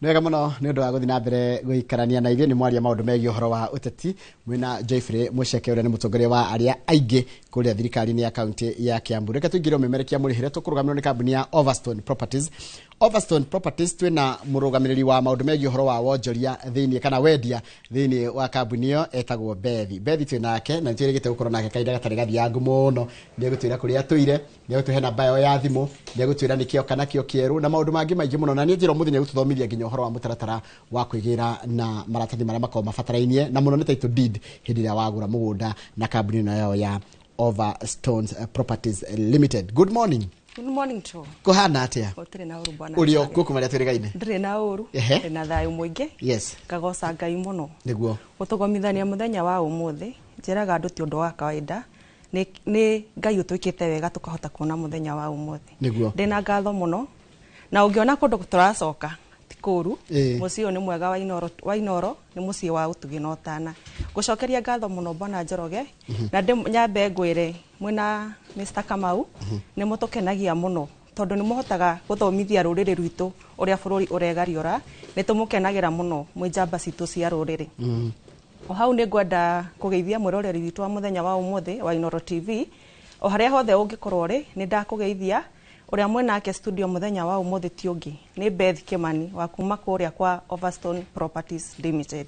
Nwega muno ni undu wa guthi na mbere guikarania na ithuĩ ni mwaria maundu megiĩ ũhoro wa ũteti mwina Joyfrey Mucheke ũrĩa ni mũtongoria wa arĩa aingĩ kũrĩa thirikari-inĩ ya kaunti ya Kiambu. Reke tũingĩre ũmemerekia mũrĩhĩre tũkũrũgamĩrĩrwo ni kambuni ya Overstone Properties. Overstone Properties twina mũrũgamĩrĩri wa maundu megiĩ ũhoro wa wonjoria thĩinĩ kana wendia thĩinĩ wa kambuni ĩyo etagwo Bethi. Bethi twinake na nĩtwĩrĩgĩte gũkorwo nake kahinda gatarĩ gathiangu mũno. Nĩegũtwĩra kũrĩa tũire, nĩegũtũhe namba yao ya thimũ, nĩegũtwĩra nĩkĩo kana kĩo kĩerũ na maundu mangĩ maingĩ mũno, na nĩenjĩra mũthenya gũtũthomithia nginya ũhoro wa mũtaratara wa kwĩgĩra na maratathi marĩa makoragwo mabatarainie na mũno nĩ title deed hĩndĩ ĩrĩa wagũra mũgũnda na kambuni ĩno yao ya Overstone Properties Limited. Good morning. Good morning to. Kuhana atia? Otire na uru bwana. Urio kuku maria twirigaine. Ndire na uru. Na thayu muingi. Yes. Kagoca Ngai muno. Niguo. Gutugomithania muthenya wa umuthi. Njiraga andu ti undu wa kawaida. Ni Ngai utwikite wega tukahota kuona muthenya wa umuthi. Niguo. Ndina ngatho muno. Na ungiona kundu turacoka tikuru. Mucii uyu ni mwega wa Inoro ni mucii wa utugi na utana. Gucokeria ngatho muno bwana Njoroge. Na nyambe ngwire mwina Mr. Kamau ni mutukenagia muno tondu ni muhotaga guthomithia ruriri rwitu uria bururi uregariora ni tumukenagira muno mwijamba citu cia ruriri. O hau ni ngwenda kugeithia mwiroreri witu wa muthenya wa umuthi wa Inoro TV o haria hothe ungikorwo ri ni ndakugeithia uria mwenake studio muthenya wa umuthi ti ungi ni Beth Kimani wa kuma kuria kwa Overstone Properties Limited.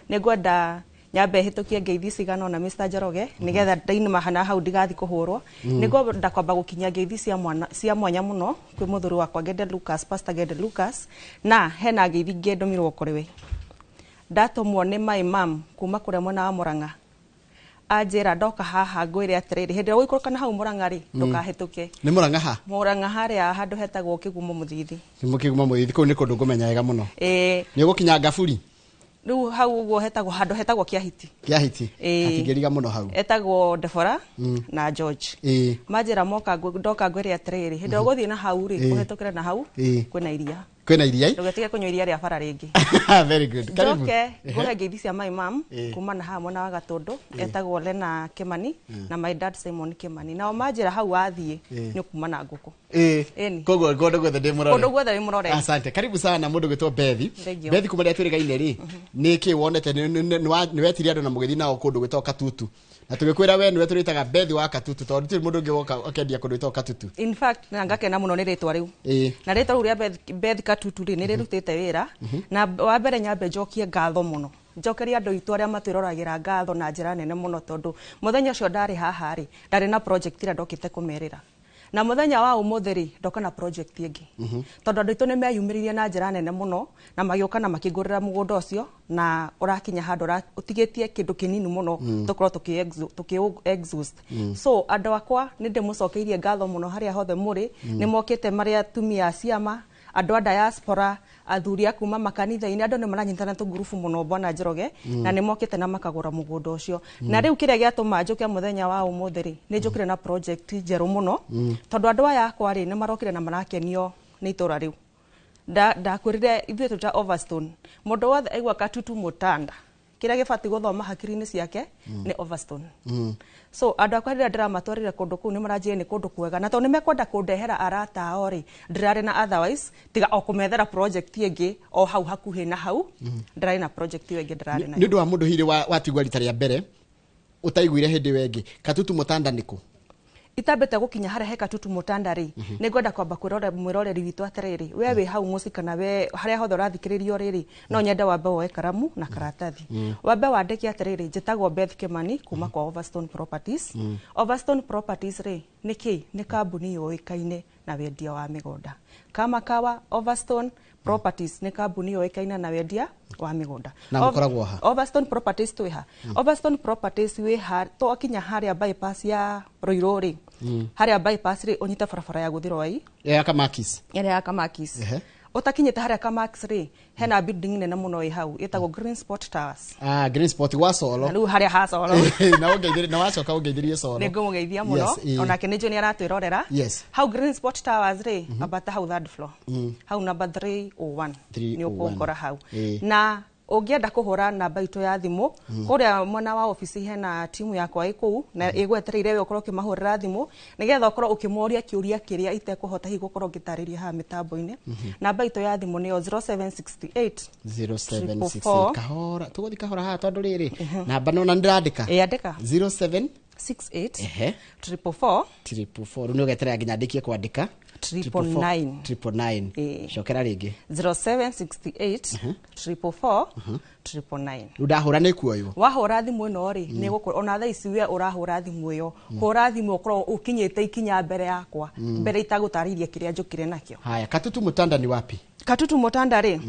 Ni ngwenda nyambe hitukie ngeithi cigano na Mr. Njoroge nigetha ndainima hana hau ndigathi kuhurwo niguo ndakwamba gukinya ngeithi cia mwanya muno kwi muthuru wakwa Gede Lucas, Pastor Gede Lucas, na hena ngeithi ngendomirwo kuriwe ndatumwo ni my mom kuma kuria mwena wa Murang'a ajira ndoka haha ngwire atiriri hindi guikũrũka na hau Murang'a ri ndukahituke. Ni Murang'a ha? Murang'a haria handu hetagwo Kigumo Muthithi. Ni Kigumo Muthithi kũu ni kũndũ ngũmenya wega mũno. Ni ũgũkinya Ngaburi? Riu hau uguo hetagwo handu hetagwo Kiahiti. Kiahiti. Hatingĩriga muno hau. Etagwo Debora na George. Majira moka ndoka ngwire atiriri hindi ũgũthiĩ na hau ri ũhetũkĩre na hau kwĩna iria. Kwĩna iria? Ndũgetige kũnyua iria rĩa bara rĩngĩ. Very good. Karibu. Okay, nguhe ngeithi cia my mom kuma na hamwe na Gatundu etagwo Lena Kimani na my dad Simon Kimani. Nao majira hau athiĩ nĩ kuma na ngũkũ. Koguo gonde gwethe ndĩmũrore. Gonde gwethe ndĩmũrore. Asante. Karibu sana mũndũ gwĩtwo Bethi. Bethi kuma rĩa twĩrĩgaine rĩ nĩ kĩ wonete nĩ wetirie andũ na mũgethi nao kũndũ gwĩtwo Katutu. Na tũgĩkwĩra we nĩwe tũrĩtaga Bethi wa Katutu tondũ tũtirĩ mũndũ ũngĩ woka akendia kũndũ gwĩtwo Katutu. In fact na ngakena mũno nĩ rĩtwa rĩu. Na rĩtwa rĩu rĩa Bethi Katutu rĩ nĩ rĩrutĩte wĩra na wa mbere nyambe njokie ngatho mũno. Njokeria andũ itu arĩa matwĩroragira ngatho na njĩra nene mũno tondu muthenya ũcio ndarĩ haha rĩ ndarĩ na project ĩrĩa ndokĩte kũmerĩra. Na muthenya wa umuthi ri ndoka na project ĩngĩ. Tondu andũ itu nĩ meyumĩririe na njĩra nene mũno na magĩũka na makĩngũrĩra mũgũnda ũcio na ũrakinya handũ ũtigĩtie kĩndũ kĩnini mũno tũkorwo tũkĩ-exhaust. So andũ akwa nĩ ndĩmũcokeirie ngatho mũno harĩa hothe mũrĩ nĩ mokĩte marĩ atumia a ciama andũ a diaspora athuri a kuma makanitha-inĩ andũ nĩ maranyitana tũngurubu mũno bwana Njoroge na nĩ mokĩte na makagũra mũgũnda ũcio. Na rĩu kĩrĩa gĩatũma njũke muthenya wa umuthi rĩ nĩ njũkire na project njerũ mũno tondu andũ aya akwa rĩ nĩ marokire na marakenio nĩ itũra rĩu. Ndakwĩrire ithuĩ tũta Overstone mũndũ wothe aigua Katutu Mutanda kĩrĩa gĩbati gũthoma hakiri-inĩ ciake nĩ Overstone. So andũ akwa rĩrĩa ndĩramatwarĩre kũndũ kũu nĩ maranjĩre nĩ kũndũ kwega na tondũ nĩ mekwenda kũndehera arata ao rĩ ndirarĩ na otherwise tiga o kũmethera project ĩngĩ o hau hakuhĩ na hau ndirarĩ na project ĩngĩ ndirarĩ na. Nĩ ũndũ wa mũndũ hiri watigwa rita rĩa mbere utaiguire hĩndĩ ĩyo ĩngĩ Katutu Mutanda nĩkũ? Itambete gukinya haria he Katutu Mutanda ri ni ngwenda kwamba kwirora mwiroreri witu atiriri we wi hau muci kana we haria hothe urathikiririo riri no nyende wambe woe karamu na karatathi wambe wandike atiriri njitagwo Beth Kimani kuma kwa Overstone Properties. Overstone Properties ri niki ni kambuni yoikaine na wendia wa migunda kama kawa Overstone Properties ni kambuni yoikaine na wendia wa migunda. Na mukoragwo ha Overstone Properties twiha Overstone Properties we ha to akinya haria bypass ya Roirori haria bypass ri unyita barabara ya guthiro ai ya Kamakis ya Kamakis utakinyite haria Kamakis ri hena building nene muno hau itagwo Green Spot Towers. Green Spot wa Solo riu haria ha Solo na ungeithirie na wacoka ungeithirie Solo ni ngumugeithia muno ona kenjo ni aratwirorera hau Green Spot Towers ri abata hau third floor hau number 301 ni ukungora hau na ungienda kuhura namba itu ya thimu kuria mwena wa office hena timu yakwa iku na igwetereire we ukorwo kimahurira thimu nigetha ukorwo ukimoria kiuria kiria itekuhota hi gukorwo ngitariria ha mitambo-ini namba itu ya thimu ni 0768 kahora tuguthi kahora ha tondu riri namba no na ndirandika andika 0768 444 runo getere nginya ndikie kwandika 999 shokera ringi 0768 444 ndahura ni kuoyo wahura thimu ino ri ni gukora ona tha ici we urahura thimu iyo hura thimu ukorwo ukinyite ikinya mbere yakwa mbere itagutariria kiria njukire nakio. Haya, Katutu Mutanda ni wapi? Katutu Mutanda ri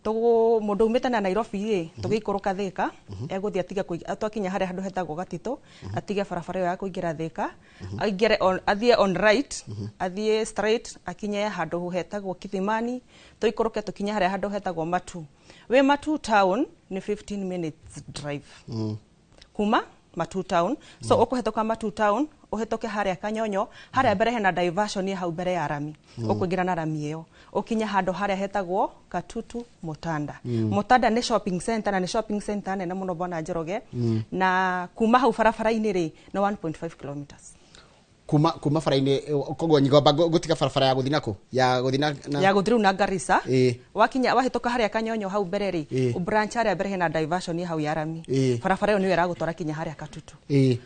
tugu mundu umite na Nairobi ri tugikuruka Thika eguthia tiga atwakinya haria handu hetagwo Gatito atige barabara ya kuingira Thika aingire athie on right athie straight akinye handu hetagwo Kithimani tuikuruke tukinya haria handu hetagwo Matu. We Matu town ni 15 minutes drive kuma Matu town, so ukuhetoka Matu town uhetoke haria Kanyonyo haria mbere hena diversion ya hau mbere ya rami ukuingira na rami iyo ukinya handu haria hetagwo Katutu Mutanda. Mutanda ni shopping center na ni shopping center nene muno bona Njoroge na kuma hau barabara-ini ri no 1.5 kilometers kuma barabara-ini kogo nyigomba gutika barabara ya guthina ku ya guthina na ya guthira na Garissa wakinya wahitoka haria Kanyonyo hau mbere ri branch haria mbere hena diversion ya hau ya rami barabara iyo ni wera gutora kinya haria Katutu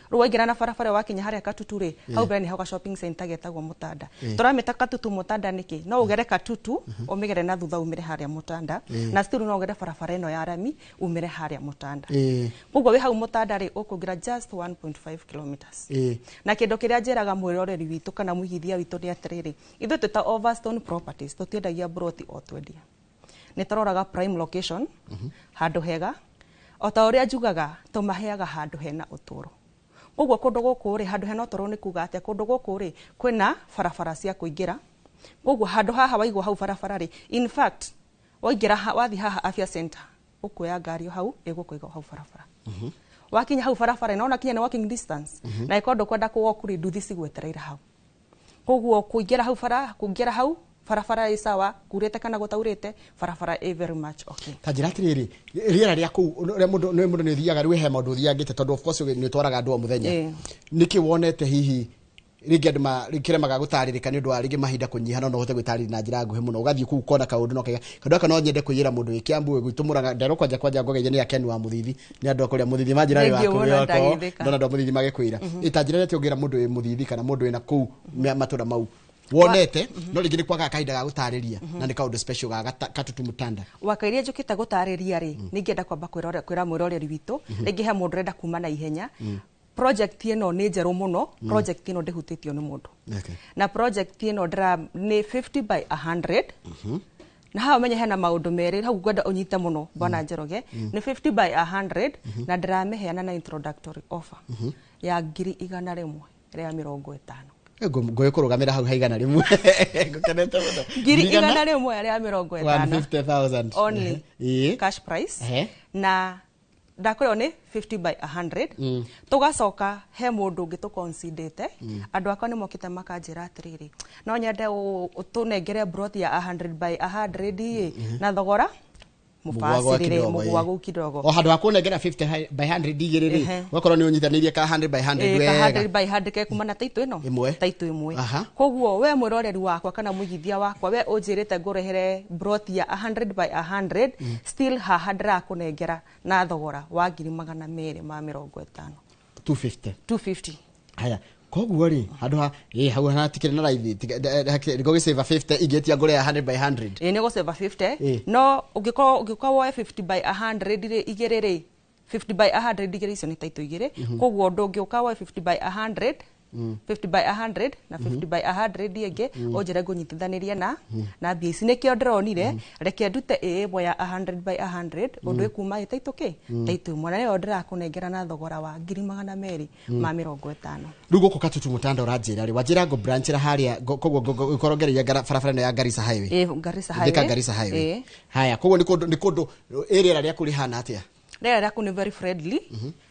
ru waingira na barabara wakinya haria Katutu ri hau mbere ni hau shopping center getagwo Mutanda turamita Katutu Mutanda niki no ugere Katutu umigere na thutha umire haria Mutanda na still no ugere barabara ino ya rami umire haria Mutanda koguo we hau Mutanda ri ukugira just 1.5 kilometers na kindu kiria njiraga mwiroreri witu kana muhithia witu ni atiriri ithu tuta Overstone Properties tutiendagia broti o twendia ni taroraga prime location handu hega ota uria njugaga tumaheaga handu hena uturo koguo kundu guku ri handu hena uturo ni kuga atia kundu guku ri kwina barabara cia kuingira koguo handu haha waigwa hau barabara ri in fact waingira wathi haha afya center ukuya ngari hau igukuiga hau barabara wakinya hau barabara na ona kinya na walking distance na ikondo kwenda ku walk ri nduthi cigwetereira hau koguo kuingira hau barabara i sawa kurete kana gutaurite barabara very much okay tajira tiriri riera ria ku mundu ni thiaga rwi he maundu thiangite tondu of course ni twaraga andu o muthenya niki wonete hihi ringi andu rikiremaga gutaririka ni undu wa ringi mahinda kunyiha no hote gwitarira na njira nguhi muno ugathie ku kona kaundu no kega kandu aka no nyende kuyira mundu wi Kiambu gwitumuraga ndero kwanja ngogeje ni akenu wa Muthithi ni andu akuria Muthithi manjira ri wako ndona ndo Muthithi magikwira itajira ati ugira mundu wi Muthithi kana mundu ina ku matura mau wonete no ringi ni kwaga kahinda ga gutariria na ni kaundu special ga Katutu Mutanda wakairia njukita gutariria ri ningienda kwamba kwira mwiroreri witu ringi he mundu renda kuma na ihenya project ino ni njeru muno project ino ndihutitio ni mundu na project ino ndira ni 50 by 100 na hawa menye hena maundu meri hau gwenda unyite muno bwana Njoroge ni 50 by 100 na ndirameheana na introductory offer ya 1,100 ria 50 ngoye kurugamira hau haigana rimwe ngukenete muno 1,100 ria 150,000 only cash price na ndakorwo ni 50 by 100 tugacoka he mundu ungi tukonsidete andu akwa ni mokite makanjira atiriri no nyende utunengere broti ya 100 by 100 na thogora mufasirire mugwagu kidogo o handu akunengera 50 by 100 digiriri wakorwo ni unyitanirie ka 100 by 100 wega 100 by 100 ke kuma na taitu ino taitu imwe koguo we mwiroreri wakwa kana muigithia wakwa we unjirite ngurehere broti ya 100 by 100 still haha ndirakunengera na thogora wa 250 250 haya koguo ri handu ha hau hana tikire na raithi ngo save 50 igetia ngure 100 by 100 ni go save 50 no ungikwa woe 50 by 100 ri igiriri 50 by 100 igiri icio ni taitu igiri koguo ndungiuka woe 50 by 100 50 by 100 na 50 by 100 dienge ojere gunyitithaniria na BC nikio ndronire reke ndute ĩmwe ya 100 by 100 undu ikuma itaitu ki taitu mwana ni ndira kunengera na thogora wa 250 rugo ko Katutu Mutanda uranjira ri wajira go branch ra haria koguo ikorogeria barabara ya Garissa highway Garissa highway haya koguo ni kundu area ria kuri hana atia rĩera rĩaku nĩ very friendly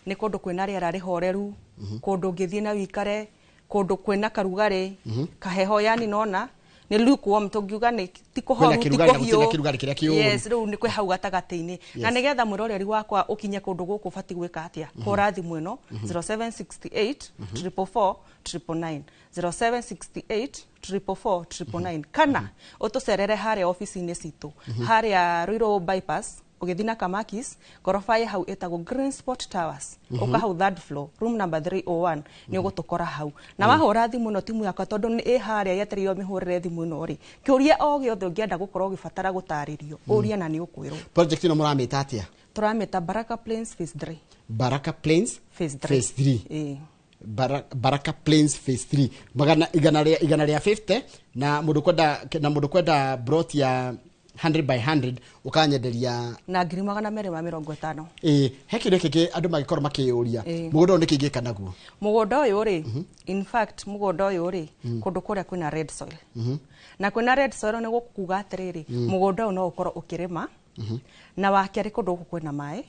nĩ kũndũ kwĩna rĩera rĩhoreru kũndũ ngĩthiĩ na wikare kũndũ kwĩna karugari kaheho yani nona ni lukewarm tungiuga ni tikuhoru tikuhiu yes riu ni kwe hau gatagati-ini na nigetha mwiroreri wakwa ukinye kundu guku fati gwika atia hura thimu ino 0768 444 999 0768 444 999 kana utucerere haria office-ini citu haria Ruiru bypass ugithina Kamakis gorofa hau etagwo Green Spot Towers uka hau third floor room number 301 ni ugutukora hau na wahura thimu no timu yakwa tondu ni haria yetereyo mihurire thimu no ri kiuria o giothe ungienda gukorwo gifatara gutaririo uria na ni ukwirwo project ino muramita atia turamita Baraka Plains phase 3 Baraka Plains phase 3 Baraka Plains phase 3 magana igana ria 50 na mundu kwenda brot ya 100 by 100 ukanyenderia na ngiri magana mere ma 50 hekire keke andu magikoro makiuria mugunda ni kigika naguo mugunda uyu ri in fact mugunda uyu ri kundu kuria kwina red soil na kwina red soil ni gukuga atiriri mugunda uyu no ukoro ukirima na wakiari kundu kwina mai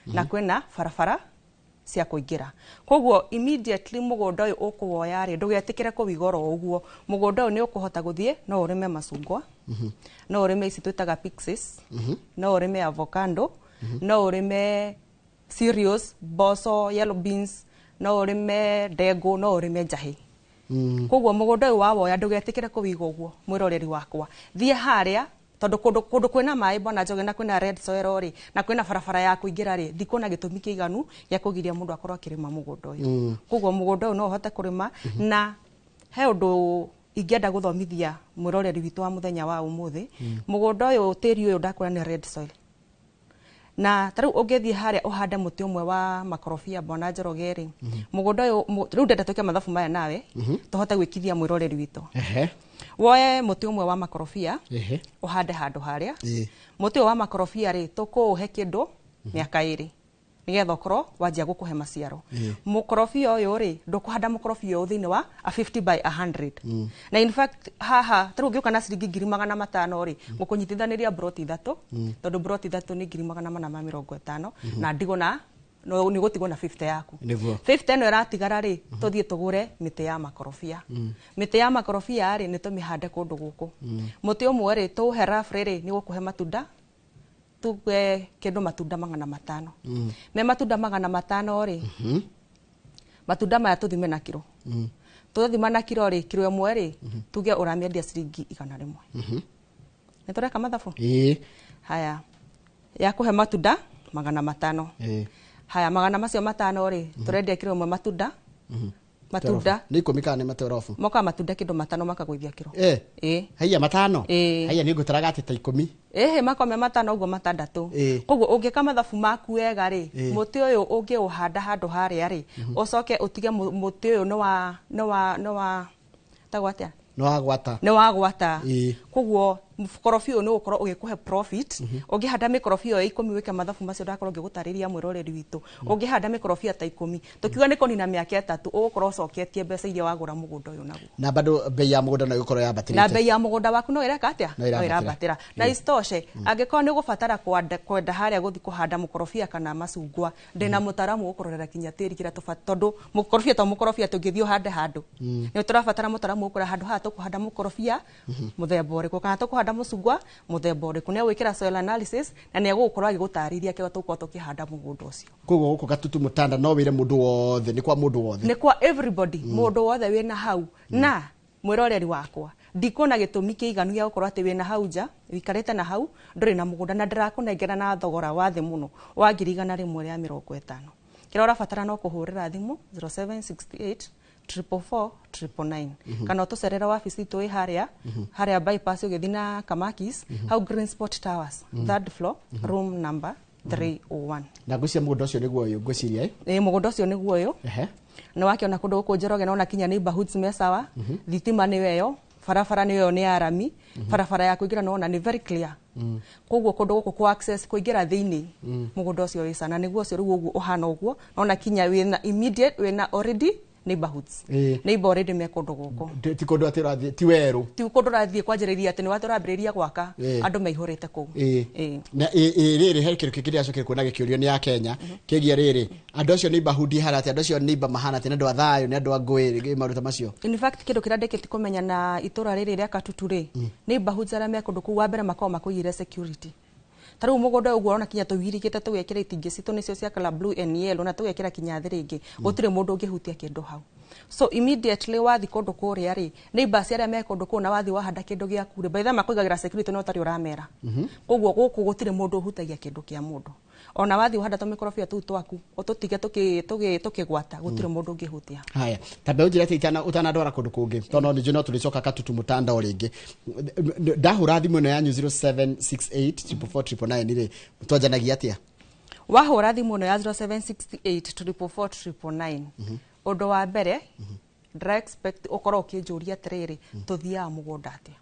na kwina barabara cia kuingira koguo immediately mugunda uyu ukuwoya ri ndugetikire kuwigoro uguo mugunda uyu ni ukuhota guthie no urime macungwa no urime ici twitaga pixies no urime avocado no urime cereals boso yellow beans no urime ndengũ no urime njahi koguo mugunda uyu wawoya ndugetikire kuwiga uguo mwiroreri wakwa thie haria tondu kundu kwina mai bona njoge na kwina red soil ri na kwina barabara ya kuingira ri ndikona gitumi kiiganu ya kugiria mundu akorwo akirima mugunda uyu koguo mugunda uyu no uhote kurima na he undu ingenda guthomithia mwiroreri witu wa muthenya wa umuthi mugunda uyu tiri uyu ndakora ni red soil na taru ungethie haria uhande muti umwe wa makorofia bona Njoroge ri mugunda uyu riu ndenda tuke mathabu maya nawe tuhote gwikithia mwiroreri witu woe muti umwe wa makorofia uhande handu haria muti wa makorofia ri tukuhe kindu miaka 2 nigetha ukorwo wanjia gukuhe maciaro mukorofia uyu ri ndukuhanda mukorofia uyu thini wa a 50 by 100 na in fact haha taru ngiuka na ciringi 500 ri gukunyitithaniria broti 3 tondu broti 3 ni 450 na ndigo na no ni gutigwo na 50 yaku 50 no iratigara ri tuthie tugure miti ya makorofia miti ya makorofia ri ni tumihande kundu guku muti umwe ri tuhera frere ni gukuhe matunda tuge kindu matunda 500 me matunda 500 ri matunda maya tuthime na kilo tuthima na kilo ri kilo imwe ri tuge uramiendia ciringi 100 ni tureka mathabu haya ya kuhe matunda 500 haya magana macio 5 ri turendia kilo imwe matunda matunda ni komika ni matorofu moka matunda kindu 5 makagwithia kilo haya 5 haya ni ngutaraga ati ta 10 makome 5 ugo 6 koguo ungika mathabu maku wega ri muti uyu ungi uhanda handu haria ri ucoke utige muti uyu no wa tagwatia no wagwata koguo korofio no ukorwo ugikuhe profit ungihanda mikorofio ya 10 wike mathabu macio ndakorwo ngigutariria mwiroreri witu ungihanda mikorofia ta 10 tukiuga ni konina miaka 3 ugukorwo coketie mbeca iria wagura mugunda uyu naguo na bado bei ya mugunda no ikorwo yabatirite na bei ya mugunda waku no ireka atia no irabatira na istoshe angikorwo ni gubatara kwenda haria guthi kuhanda mukorofia kana macungwa ndina mutaramu ukurorera kinya tiri kira tufata tondu mukorofia tungithio hande handu ni turabatara mutaramu ukura handu ha tukuhanda mukorofia muthemba uriku kana tukuhanda mucungwa muthemba uriku ne gwikira soil analysis na ne gukorwo agigutariria kiwa tuko tukihanda mugunda ucio koguo guko gatutu mutanda no wire mundu wothe ni kwa mundu wothe ni kwa everybody mundu wothe wina hau na mwiroreri wakwa ndikona gitumi kiiganu gia gukorwo ati wina hau nja wikarite na hau nduri na mugunda na ndirakunengera na thogora wa thi muno wa 150 kira urabatara no kuhurira thimu 0768 444 999 kana tucerera wabici tu haria bypass ugithina Kamakis hau Green Spot Towers third floor room number 301 na gucia mugunda ucio niguo uyu ngwiciria mugunda ucio niguo uyu ni wakiona kundu guku Njoroge na kinya neighborhoods mesawa thitima ni weyo barabara ni weyo ni arami barabara ya kuingira no na ni very clear koguo kundu guku ku access kuingira thiini mugunda ucio wi sana niguo ucio riu uguo uhana uguo no na kinya wina immediate wina already neighborhoods neighbor already me kundu guko ti kundu atirathi ti weru ti kundu rathie kwanjiriria ati ni waturambiriria gwaka andu maihurite ku na riri he kiru kikiri acokire kuona gikiurio ni ya Kenya kigia riri andu acio neighborhood harati andu acio neighbor mahana ati ni andu athayo ni andu angui maruta macio in fact kindu kira ndeketi kumenya na itura riri ria Katutu ri neighborhoods ara me kundu ku wa mbere makao makuire security taru mugondo uguo ona kinya tuwirikite tugekira itingi citu nicio cia color blue and yellow na tugekira kinya thiringi gutire mundu ungihutia kindu hau so immediately wathi kundu kuria ri neighbors aria me kundu ku na wathi wahanda kindu gia kure by the makuigagira security no tari uramera koguo guku gutire mundu uhutagia kindu kia mundu ona wathi wahanda to mikorofia tu twaku otutige tukigwata gutire mundu ungihutia haya tabe ujirete itana utanadora kundu kungi tono ni no tulicoka Katutu mutanda ringi ndahura thimu no yanyu 07684499 ri twanjanagia atia wahura thimu no ya 07684499 undu wa mbere ndira expect ukoro ukinjuria atiriri tuthia mugunda atia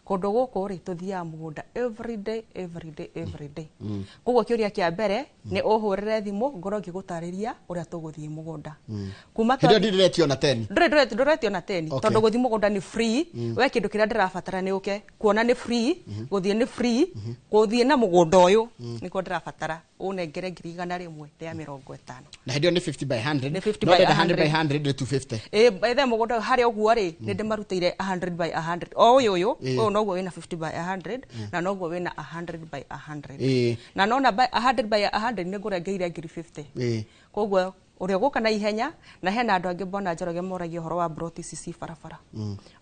kundu guku ri tuthia mugunda every day koguo kiuria kia mbere ni uhurire thimu ngoro ngigutariria uria tuguthie mugunda kuma ndio ndiretio na 10 ndiretio na 10 tondu guthie mugunda ni free we kindu kira ndirabatara ni uke kuona ni free guthie ni free guthie na mugunda uyu niko ndirabatara unengere 100 ria 50 na ndio ni 50 by 100 ni 50 by 100 by 100 ni 250 ethe mugondo hari oguo ri ni ndimarutire 100 by 100 o uyu noguo wina 50 by 100 na noguo wina 100 by 100 na nona by 100 by 100 ni ngurengeire 50 koguo uria guka na ihenya na hena andu angi bona njoroge moragia horo wa broti cici barabara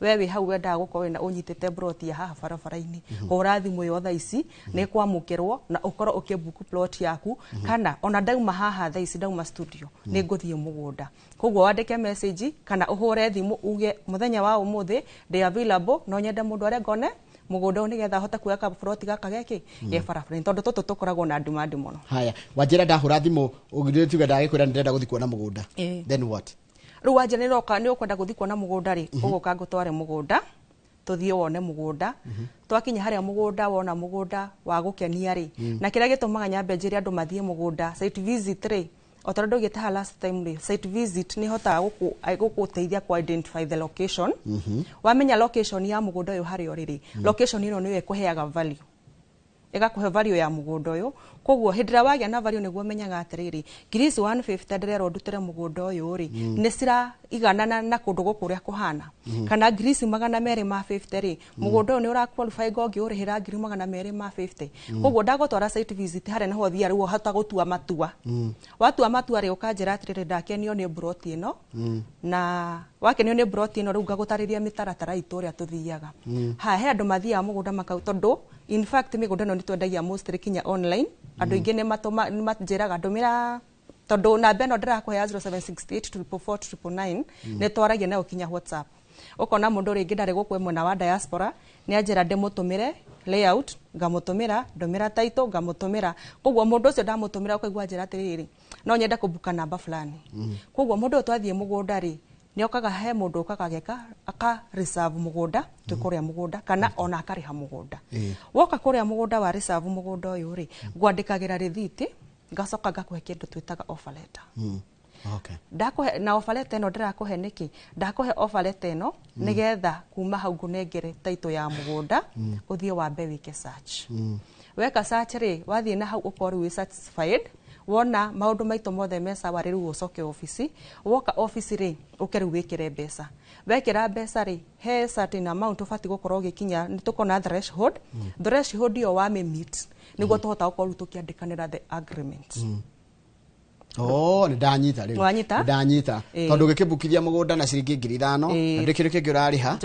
we wi hau wenda guko wina unyitite broti ya haha barabara-ini hura thimu yo thaa ici ni kwamukirwo na ukoro ukibuku plot yaku kana ona ndauma haha thaa ici ndauma studio ni nguthie mugunda koguo wandike message kana uhure thimu uge muthenya wa umuthi ndi available no nyende mundu aria ngone mugunda ni getha hota kuya ka plot gaka geki ye barabara tondu tutu tukoragwo na demand muno haya wajira ndahura thimu ugiretiga ndagikwira ndenda guthi kuona mugunda then what ru wajira niroka ni ukwenda guthi kuona mugunda ri uguka ngutware mugunda tuthie wone mugunda twakinya haria mugunda wona mugunda wa gukenia ri na kiria gitumaga nyambe njiri andu mathie mugunda site visit ri otorado gitaha last time ri site visit ni hota gukuteithia ku identify the location wamenya location ya mugunda uyu hari oriri location ino niwe kuheaga value igakuhe value ya mugunda uyu koguo hindira wagia na value niguo menyaga atiriri Greece 150 ndirero ndutire mugunda uyu ri ni cira iganana na kundu gukuria kuhana kana Greece 250 ri mugunda uyu ni ura qualify gongi urihira Greece 250 koguo ndagotwara site visit hare naho thia ru hota gutua matua watua matua ri ukanjira atiriri ndakenio ni broti ino na wakenio ni broti ino ru ngagutariria mitaratara itu uria tuthiaga ha he andu mathia mugunda makau tondu in fact migunda no nitwendagia mostly kinya online andu ingi ni matjiraga ndumira tondu na beno ndirakuhe 07684499 ni twaragia nayo kinya WhatsApp ukona mundu ringi ndari gukwe mwena wa diaspora ni anjira ndimutumire layout ngamutumira ndumira title ngamutumira koguo mundu ucio ndamutumira ukaigwa njira atiriri no nyenda kubuka namba fulani koguo mundu twathie mugunda ri ni okaga he mundu okaga geka aka reserve mugunda tukuria mugunda kana ona akariha mugunda woka kuria mugunda wa reserve mugunda uyu ri ngwandikagira receipt ngacoka ngakuhe kindu twitaga offer letter okay ndakuhe na offer letter ino ndirakuhe niki ndakuhe offer letter ino nigetha kuma hau ngunengere title ya mugunda uthie wambe wike search weka search ri wathie na hau ukori wi satisfied wona maundu maitu mothe mesa wari ru ucoke office woka office ri ukeru wikire mbeca wekira mbeca ri he certain amount ufati gukorwo gikinya nitukona threshold yo wa meet niguo tuhota gukorwo tukiandikanira the agreement ni ndanyita riu ndanyita tondu gikibukithia mugunda na ciringi 5,000 ndikire kingi urariha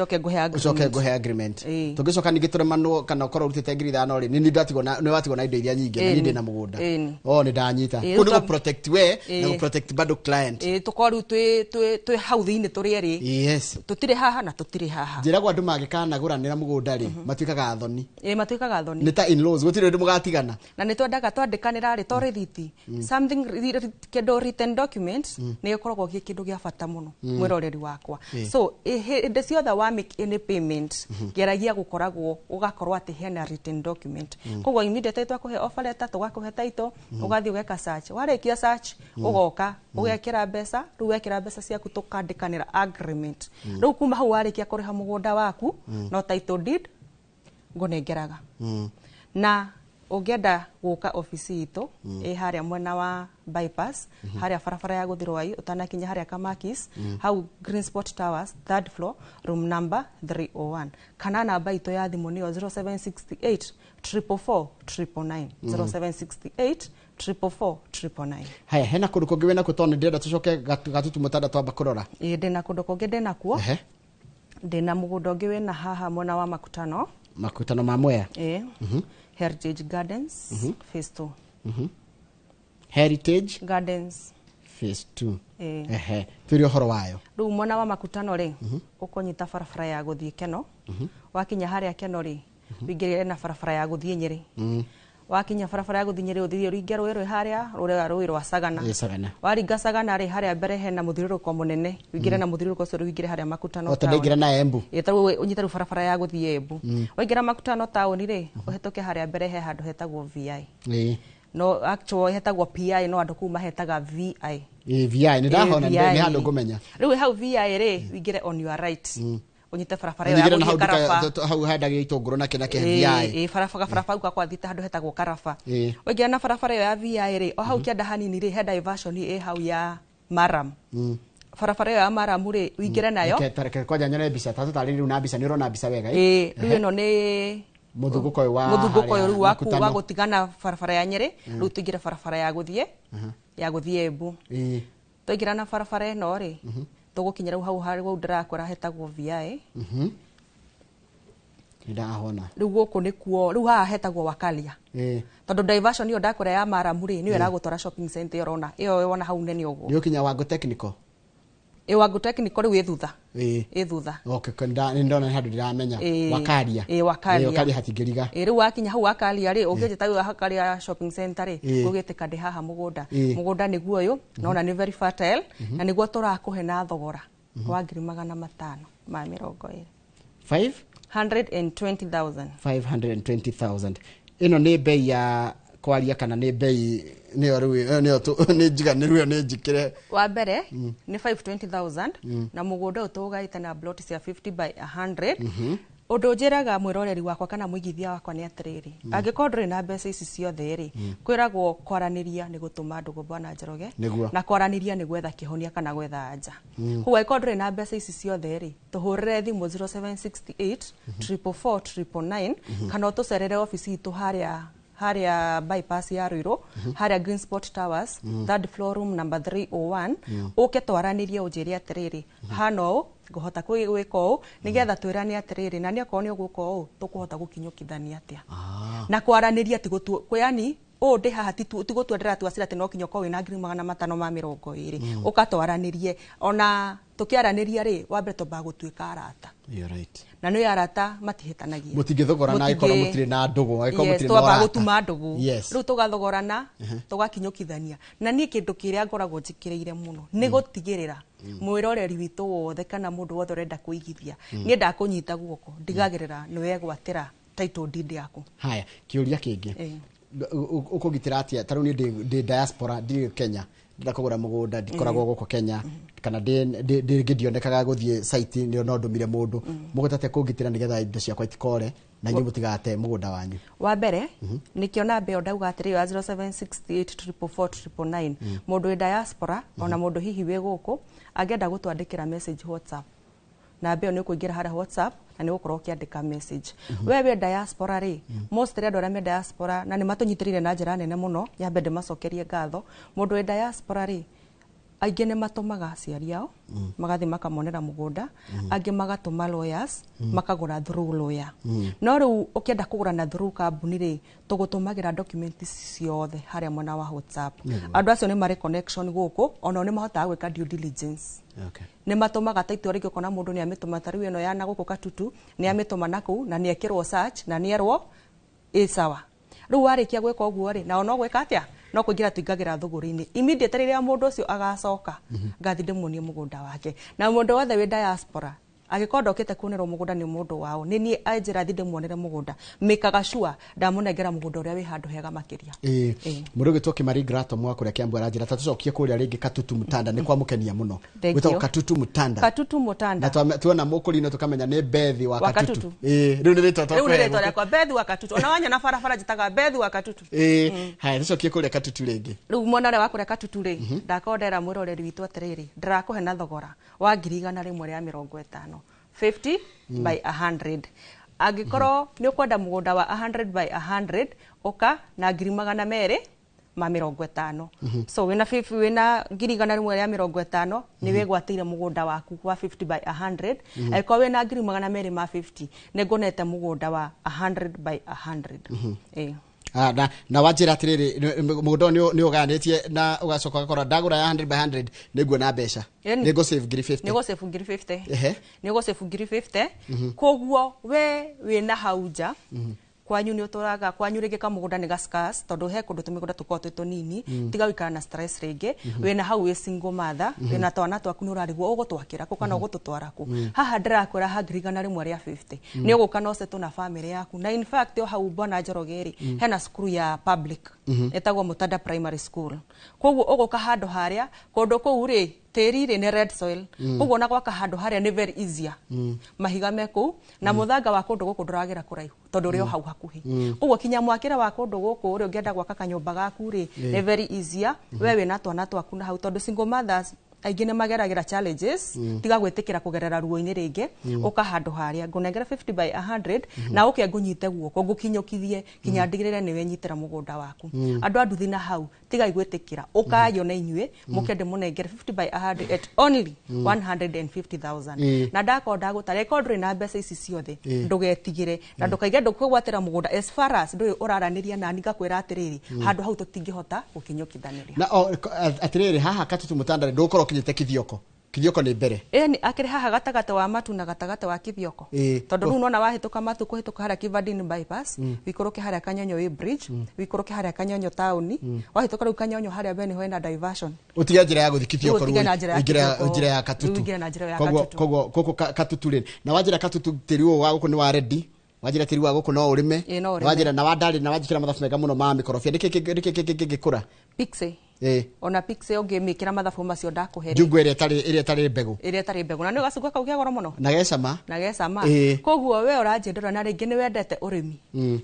ucoke nguhe agreement tungicoka ningi turemanwo kana ukorwo urutite 5,000 ri ni ndatigwo na indo iria nyingi ni ndi na mugunda ni ndanyita kuni go protect we na go protect bado client tukorwo twi hau thiini turi eri yes tutire haha na tutire haha njira gwa andu magikana guranira mugunda ri matuikaga thoni matuikaga thoni ni ta in laws gutire ndu mugatigana na ni twendaga twandikanira ri to receipt something kendo written document nä gä koragwo gä kä ndå gä a bata må no mwä roreri wakwa so hä ciothe wa make any payment geragia gå koragwo å gakorwo atä hena written document koguo immediately twakå he offer letter tå gakå he title å gathiä å geka search warä kia search å goka å gekä ra mbeca rä u wekä ra mbeca ciaku tå kandä kanä ra agreement rä u kuma hau warä kia kå rä ha må gå nda waku no title deed ngå nengeraga na ũngĩenda gũka ofici itũ harĩa mwena wa bypass harĩa barabara ya gũthirwo wai ũtanakinya harĩa Kamakis hau Green Spot Towers 3rd floor room number 301 kana namba itũ ya thimũ nĩyo 0768 444 999 0768 444 999. Haya, hena kũndũ kũngĩ wĩna kũtona ndĩrenda tũcoke gatutu mũtanda twamba kũrora. Ndĩna kũndũ kũngĩ ndĩna kuo. Ndĩna mũgũnda ũngĩ wĩna haha mwena wa Makutano. Makutano ma Mwea. Heritage Gardens phase 2. Heritage Gardens phase 2. Turi horo wayo. Rĩu mwena wa Makutano rĩ ũkũnyita barabara ya gũthiĩ Keno. Wakinya harĩa Keno rĩ wingĩrĩre na barabara ya gũthiĩ Nyeri. Wakinya barabara ya gũthiĩ Nyeri ũthiĩ ũringe rũĩ harĩa rũĩ rwa Sagana. Waringa Sagana rĩ harĩa mbere hena mũthiũrũrũko mũnene wingĩre na mũthiũrũrũko ũcio wingĩre harĩa Makutano town. Ũtengĩra na Embu. Tarĩu ũnyite rĩu barabara ya gũthiĩ Embu. Waingĩra Makutano town rĩ ũhetũke harĩa mbere he handũ hetagwo VI. No actually hetagwo PI no andũ kũu mahetaga VI. VI nĩ ndahona nĩ handũ ngũmenya. Rĩu hau VI rĩ wingĩre on your right. Unyite barabara ya gũthiĩ Karafa hau handaga itũngũrũ na kĩna kĩa VI barabara uka kwa thita handũ hetagwo Karafa ũngĩra na barabara ĩyo ya VI rĩ o hau kĩanda hanini rĩ he diversion ĩ hau ya Maram barabara ĩyo ya Maram rĩ wingĩre nayo kwanja nyone mbica tatũtarĩrie rĩu na mbica nĩ ũrona mbica wega rĩu ĩno nĩ mũthugũko ũyũ rĩu wa kuga gũtigana barabara ya Nyeri rĩu tũingĩre barabara ya gũthiĩ Embu tũingĩra na barabara ĩno rĩ tũgũkinyĩra hau hau ndĩrakora hetagwo VI ndahona rĩu gũkũ nĩkuo rĩu haha hetagwo Wakalia tondũ diversion ĩyo ndakora ya Maram rĩ nĩyo ĩragũtwara shopping center ũrona ĩyo wona hau nene ũguo nĩ ũkinya Wangu Technical Wangu Technical rĩu ĩ thutha okay kanda ndona handũ ndiramenya Wakalia Wakalia hatingĩriga rĩu wakinya hau Wakalia rĩ ũngĩjeta hau Wakalia shopping center rĩ ũgĩtĩka ndĩ haha mũgũnda nĩguo ũyũ nona nĩ very fertile na nĩguo tũrakũhe na thogora wa 520,000 520,000 ino nĩ bei ya kwaria kana nĩ bei nĩyo nĩ njiganĩru nĩ njikire wa mbere nĩ 520,000 na mũgũnda ũyũ tũgaĩte na plot cia 50 by 100 ũndũ njĩraga mwĩroreri wakwa kana mũigithia wakwa nĩ atĩrĩrĩ angĩkorwo ndũrĩ na mbeca ici ciothe rĩ kwĩragwo kwaranĩria nĩ gũtũma andũ Bwana Njoroge na kwaranĩria nĩ gwetha kĩhonia kana gwetha anja koguo angĩkorwo ndũrĩ na mbeca ici ciothe rĩ tũhũrĩre thimũ 0768 444 999 kana ũtũcerere ofici itũ harĩa bypass ya Ruiru harĩa Green Spot Towers 3rd floor room number 301 ũke twaranĩrie ũnjĩre atĩrĩrĩ hano ngũhota gwĩka ũũ nĩgetha twĩrane atĩrĩrĩ na nĩ akorwo nĩ ũgũka ũũ tũkũhota gũkinyũkithania atĩa na kwaranĩria yani ũũ ndĩ haha tigũtua ndĩratua atĩ no kinya ũkorwo wĩna 520,000 ũkatwaranĩrie ona tũkĩaranĩria rĩ wambe tũmba gũtuĩka arata na nĩ arata matihĩtanagia mũtingĩthogorana angĩkorwo mũtirĩ na ndũgũ angĩkorwo mũtirĩ na arata gũtuma ndũgũ rĩu tũgathogorana tũgakinyũkithania na niĩ kĩndũ kĩrĩa ngoragwo njĩkĩrĩire mũno nĩ gũtigĩrĩra mwĩroreri witũ wothe kana mũndũ wothe ũrenda kũigithia niĩ ndakũnyita guoko ndigagĩrĩra nĩ wegwatĩra title deed yaku. Haya, kĩũria kĩngĩ ũkũgitĩra atĩa tarĩu niĩ ndĩ diaspora ndĩ Kenya ndakũgũra mũgũnda ndikoragwo gũkũ Kenya kana ndĩngĩonekaga gũthiĩ site nĩ no ndũmire mũndũ mũgũtate kũgitĩra nĩgetha indo ciakwa itikore na inyuĩ mũtigate mũgũnda wanyu. Wa mbere nĩkĩo namba ĩyo ndauga atĩrĩ ya 0768 444 999 mũndũ wĩ diaspora ona mũndũ hihi wĩ gũkũ angĩenda gũtwandĩkĩra message WhatsApp namba ĩyo nĩ ũkũingĩra harĩa WhatsApp na nĩ ũgũkorwo ũkĩandĩka message we wĩ diaspora rĩ most andũ arĩa me diaspora na nĩ matũnyitĩrĩire na njĩra nene mũno nyambe ndĩmacokerie ngatho mũndũ wĩ diaspora rĩ aingĩ nĩ matũmaga aciari ao magathiĩ makamonera mũgũnda angĩ magatũma lawyers makagũra through lawyer no rĩu ũkĩenda kũgũra na through kambuni rĩ tũgũtũmagĩra documents ciothe harĩa mwena wa WhatsApp andũ acio nĩ marĩ connection gũkũ ona nĩ mahotaga gwĩka due diligence nĩ matũmaga title rĩngĩ ũkona mũndũ nĩ amĩtũma tarĩu ĩno ya na gũkũ Katutu nĩ amĩtũma na kũu na nĩ ekĩrwo search na nĩ erwo sawa rĩu warĩkia gwĩka ũguo rĩ na ona gwĩka atĩa no kuingira tuingagira thuguri-ini immediately rĩrĩa mũndũ ũcio agacoka ngathi ndĩmuonie mũgũnda wake na mũndũ wothe wĩ diaspora agĩkorwo ndokĩte kuonerwo mũgũnda nĩ mũndũ wao nĩ niĩ anjĩra thi ndĩmuonere mũgũnda mĩkaga sure ndamunengera mũgũnda ũrĩa wĩ handũ hega makĩria mũndũ gĩtwo Kĩmari Grato mwa kũrĩa Kiambu aranjĩra tatucokie kũrĩa rĩngĩ Katutu Mutanda nĩ kwamũkenia mũno gwĩtwo Katutu Mutanda na tuona mũkũrino tukamenya nĩ Bethi wa Katutu rĩu nĩ rĩtwa rĩakwa Bethi wa Katutu ona wanyona barabara njĩtaga Bethi wa Katutu haya tucokie kũrĩa Katutu rĩngĩ rĩu mwana wa kũrĩa Katutu rĩ ndakondera mwĩroreri witũ atĩrĩrĩ ndĩrakũhe na thogora wa 150 50 by 100 angĩkorwo nĩ ũkwenda mũgũnda wa 100 by 100 oka na 250 so wĩna 150 nĩ wĩgwatĩire mũgũnda waku wa 50 by 100 angĩkorwo wĩna 250 nĩ ngonete mũgũnda wa 100 by 100 na wajira atiriri mũgũnda nĩ ũganĩtie na ũgacoka gakora ndagũra ya 100 by 100 nĩguo na mbeca nĩgo save ngiri 50 nĩgo save ngiri 50 koguo we wĩna hauja kwanyu nĩ ũtũraga kwanyu rĩngĩ kamũgũnda nĩ gascarce tondũ he kũndũ tũmĩgũnda tũkorwo twĩ tũnini tiga wĩikara na stress rĩngĩ wĩna hau wĩ single mother wĩna twana twaku nĩ ũrarigwo ũgũtwakĩra kũ kana ũgũtũtwara kũ haha ndĩrakwĩra ha 100 rĩa 50 nĩ ũgũka no setũ na family yaku na in fact o hau Bwana Njoroge rĩ hena cukuru ya public etagwo Mutanda Primary School koguo ũgũka handũ harĩa kũndũ kũu rĩ tĩri rĩ nĩ red soil koguo na gwaka handũ harĩa nĩ very easier mahiga meku na mũthanga wa kũndũ gũkũ ndũragera kũraihu tondũ rĩo hau hakuhĩ koguo kinya mwakĩra wa kũndũ gũkũ rĩ ũngĩenda gwaka kanyũmba gaku rĩ nĩ very easier we wĩna twana twaku na hau tondũ single mothers aingĩ nĩ mageragĩra challenges tiga gwĩtĩkĩra kũgerera ruo-inĩ rĩngĩ ũka handũ harĩa ngũnengera 50 by 100 na ũke ngũnyite guoko ngũkinyũkithie kinya ndigĩrĩre nĩ wenyitĩra mũgũnda waku andũ anduthi na hau tiga igwĩtĩkĩra ũkayo na inyuĩ mũke ndĩmũnengere 50 by 100 at only 150,000 na ndakonda gũtara ĩkorwo ndũrĩ na mbeca ici ciothe ndũgetigĩre na ndũkaige ndũkwĩgwatĩra mũgũnda as far as ndũrĩ ũraranĩria nani ngakwĩra atĩrĩrĩ handũ hau tũtingĩhota gũkinyũkithanĩria na atĩrĩrĩ haha Katutu Mutanda ndũkorwo kinyĩte Kithioko nĩ mbere ni akĩrĩ haha gatagate wa Matu na gatagate wa Kithioko tondũ rĩu nona wahĩtũka Matu kũhĩtũka harĩa Kivandini bypass wikũrũke harĩa Kanyonyo way bridge wikũrũke harĩa Kanyonyo town wahĩtũka rĩu Kanyonyo harĩa bene hoena diversion utiga njĩra ya gũthii Kithioko njĩra ya Katutu koguo Katutu rĩ na wanjĩra Katutu tĩri ũyũ wa gũkũ nĩ wa ready wanjĩra tĩri wa gũkũ no ũrĩme wanjĩra na wandari na wanjĩkĩra mathabu mega mũno ma mĩkorobia nĩkĩkĩkũra pixie ona pixie ũngĩmĩkĩra mathabu macio ndakũhere njungu ĩrĩa ĩtarĩ mbegũ na nĩ ũgacungwa kau kĩa goro mũno na gecama koguo we ũranjĩndora na rĩngĩ nĩ wendete ũrĩmi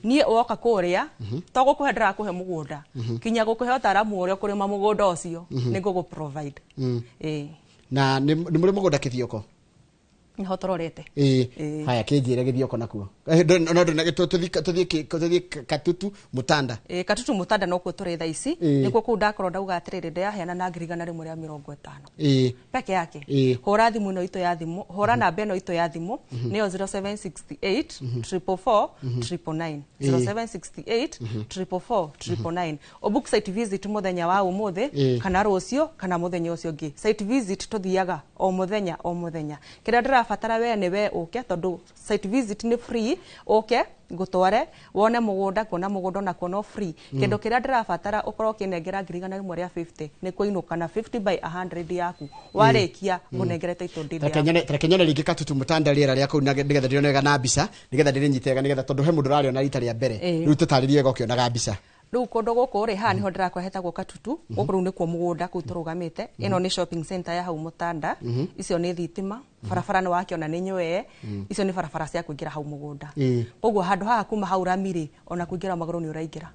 niĩ woka kũrĩa to gũkũhe ndĩrakũhe mũgũnda kinya gũkũhe ũtaaramu ũrĩa ũkũrĩma mũgũnda ũcio nĩ ngũgũ provide na nĩ mũrĩ mũgũnda Kithioko niho tũrorete haya kĩnjĩre Gĩthioko nakuo no tũthiĩ Katutu Mutanda Katutu Mutanda no kuo tũrĩ thaa ici nĩkuo kũu ndakorwo ndauga atĩrĩrĩ ndĩraheana na 150 peke yake hũra thimũ ĩno itũ ya thimũ hũra namba ĩno itũ ya thimũ nĩyo 0768 444 999 0768 444 999 o book site visit mũthenya wa ũmũthĩ kana rũciũ kana mũthenya ũcio ũngĩ site visit tũthiaga o mũthenya kĩrĩa ndĩrabatara we nĩ we ũke tondũ site visit nĩ free ũke ngũtware wone mũgũnda kuona mũgũnda na kuona free kĩndũ kĩrĩa ndĩrabatara ũkorwo kĩnengera 150 nĩ kũinũka na 50 by 100 yaku warĩkia ngũnengerete itũndĩ Kenyana rĩngĩ Katutu Mutanda rĩera rĩa kũu nĩgetha ndĩrĩone wega na mbica nĩgetha ndĩrĩnyite wega nĩgetha tondũ he mũndũ ũrarĩona rita rĩa mbere rĩu tũtarĩrie wega ũkĩonaga mbica rĩu kũndũ gũkũ rĩ haha niho ndĩrakũra hetagwo Katutu gũkũ rĩu nĩkuo mũgũnda kũu tũrũgamĩte ĩno nĩ shopping center ya hau Mutanda icio nĩ thitima barabara nĩ wakĩona nĩ nyũe icio nĩ barabara cia kũingĩra hau mũgũnda koguo handũ haha kuma hau rami ona kũingĩra magũrũ nĩ ũraingĩra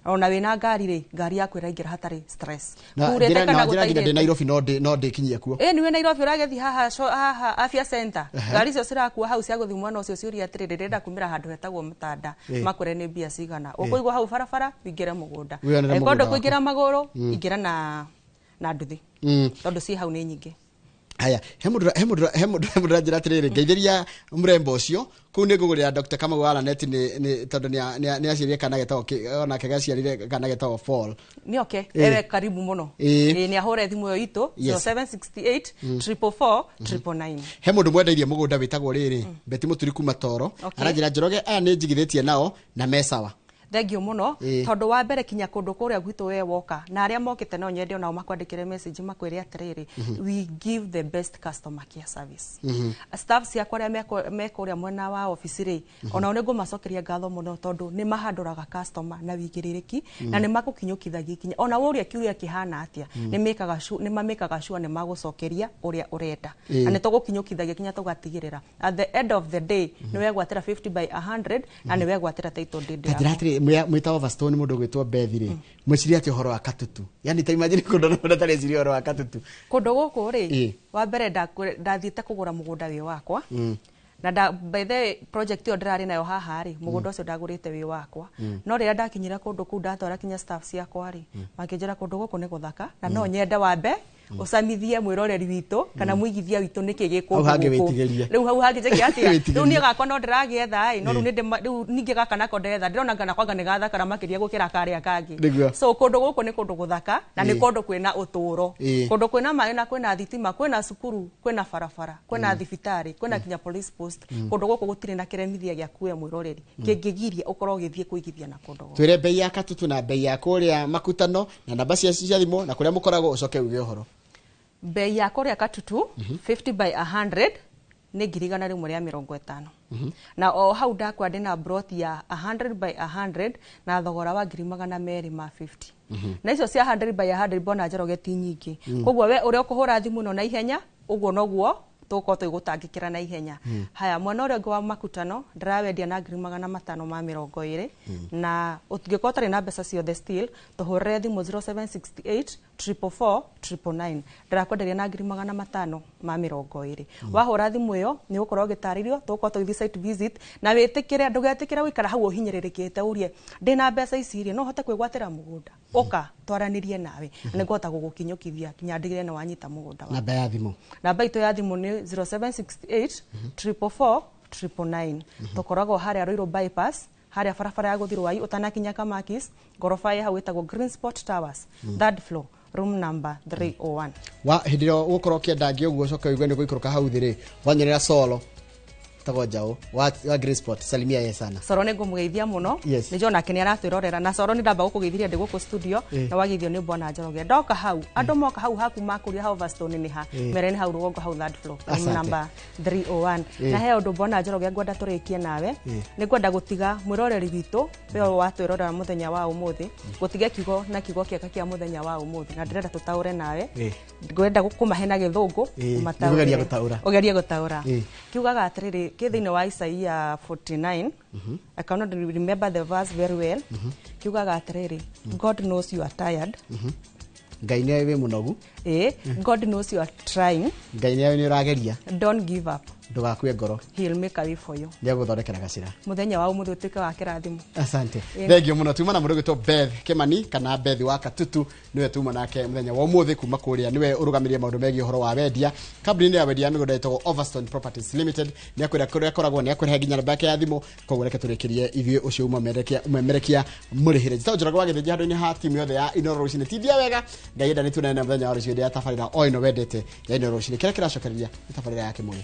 ona wĩna ngari rĩ ngari yaku ĩraingĩra hatarĩ stress kurete kana gũtaithia ndĩ Nairobi no ndĩkinyie kuo nĩ we Nairobi ũragethi haha afya center ngari icio cirakua hau cia gũthi mwena ũcio ciũria atĩrĩrĩ ndĩrenda kumĩra handũ hetagwo Mutanda makũre nĩ mbia cigana ũkũigwo hau barabara wĩingĩre mũgũnda kondo kũingĩra magũrũ ingĩra na nduthi tondũ ci hau nĩ nyingĩ haya he mũndũ ranjĩra atĩrĩrĩ ngeithĩria mũrembo ũcio kũu nĩ ngũgũrĩra Dr. Kamau Alanet nĩ tondũ nĩ aciarire kana getagwo onake gaciarire kana getagwo Fall nĩ oke ewe karibu mũno nĩ ahũre thimũ ĩyo itũ 0768 444 999 he mũndũ mwendeirie mũgũnda wĩtagwo rĩrĩ Beti Mũturi kuma Toro aranjĩra Njoroge aya nĩ njigithĩtie nao na mesawa Thengio muno tondu wa mbere kinya kundu kuria gwitu we woka na aria mokite no nyende ona makwandikire message makwire atiriri we give the best customer care service. Staff cia kwaria mekuria mwena wa office ri ona onengo macokeria ngatho muno tondu ni mahanduraga customer na wigiririki na ni magukinyukithagia kinya ona uria kiuria kihana atia ni mamekaga sure ni magucokeria uria urenda na ni tugukinyukithagia kinya tugatigirira at the end of the day ni wegwatira 50 by 100 na ni wegwatira title deed Diratri mwita Overstone mundu gwitwo Bethire mwiciria ati horo wa katutu yani ta imagine kundu no tare ciri horo wa katutu kundu guku ri wa mbere ndathiite kugura mugunda wi wakwa na by the project yo ndirari nayo haha ri mugunda ucio ndagurite wi wakwa no rira ndakinyira kundu ku ndatwara kinya staff ciakwa ri makinjira kundu guku ni guthaka na no nyende wambe usamithie mwiroreri witu kana muigithia witu niki gikundu riu hau hangijeki atia riu ni gakwa no ndiragietha no riu ningi gaka nako ndetha ndirona ngana kwanga ni gathakara makiria gukira karia kangi so kundu guku ni kundu guthaka na ni kundu kwina uturo kundu kwina mai na kwina thitima kwina cukuru kwina barabara kwina thibitari kwina kinya police post kundu guku gutire na kiremithia gia kuya mwiroreri kingigiria ukorwo githie kuigithia na kundu guku twire bei ya katutu na bei ya kuria makutano na namba cia thimo na kuria mukoragwo ucoke uge horo bei ya kuria katutu 50 by 100 ni 150 na o hau ndakwa ndina brot ya 100 by 100 na thogora wa 250 na icio cia 100 by 100 bona Njoroge ti nyingi koguo we uria ukuhura thimu no na ihenya uguo noguo tuko twigutangikira na ihenya haya mwana uria ngwa makutano ndirawendia na 520 na utingikota tari na mbeca ciothe still tuhurire thimu 0768 444 999 ndirakwenderia na 520 wahura thimu iyo ni ukorwo gitaririo tuko tugithi site visit na witikire ndugetikira wikara hau uhinyiririkite urie ndina mbeca ici ri no hote kwigwatira mugunda uka twaranirie nawe ni ngota gugukinyukithia kinya ndigire ni wanyita mugunda wa namba ya thimu namba itu ya thimu ni 0768 444 999 tukoragwo haria Ruiru bypass haria barabara ya guthirwo wai utanakinya Kamakis gorofa ya hawitagwo Green Spot Towers third floor room number 301 wa hidiro ukorwo kiendangi uguo coka wigwe ni guikuruka hau thiri wanyerera solo tago jao wa Green Spot salimia ye sana Soro ni ngumugeithia muno ni jona kini aratwirorera na Soro ni ndamba gukugithiria ndi guku studio na wagithio ni Bwana Njoroge ndoka hau andu moka hau haku makuria hau Overstone ni ha mere ni hau rugongo hau third floor room number 301 na he undu Bwana Njoroge ngwenda turikie nawe ni ngwenda gutiga mwiroreri witu we watwirorera muthenya wa umuthi gutiga kiugo na kiugo kiaka kia muthenya wa umuthi na ndirenda tutaure nawe ngwenda gukumahena githungu ugeria gutaura kiugaga atiriri kithiini wa Isaia 49 I cannot remember the verse very well kiugaga atiriri God knows you are tired Ngai ni we munogu God knows you are trying Ngai ni we urageria don't give up ndugakue ngoro he'll make a way for you ndia guthondekera gacira muthenya wa umuthi utuike wa kirathimo asante thengio muno tuma na mundu gwitwo Beth Kimani kana Beth wa Katutu niwe tuma nake muthenya wa umuthi kuma kuria niwe urugamirie maundu megi horo wa wendia kambuni ya wendia migunda itagwo Overstone Properties Limited ni akwira kuria koragwo ni akwira ginya namba yake ya thimu koguo reke turikirie ithue ucio umemerekia murihire jitaujura gwa githiji handu-ini ha timu yothe ya Inoro Rucini tithia wega ngai enda ni tunene muthenya wa rucio ya tafarira o ino wendete ya Inoro Rucini kira kiracokereria tafarira yake mwe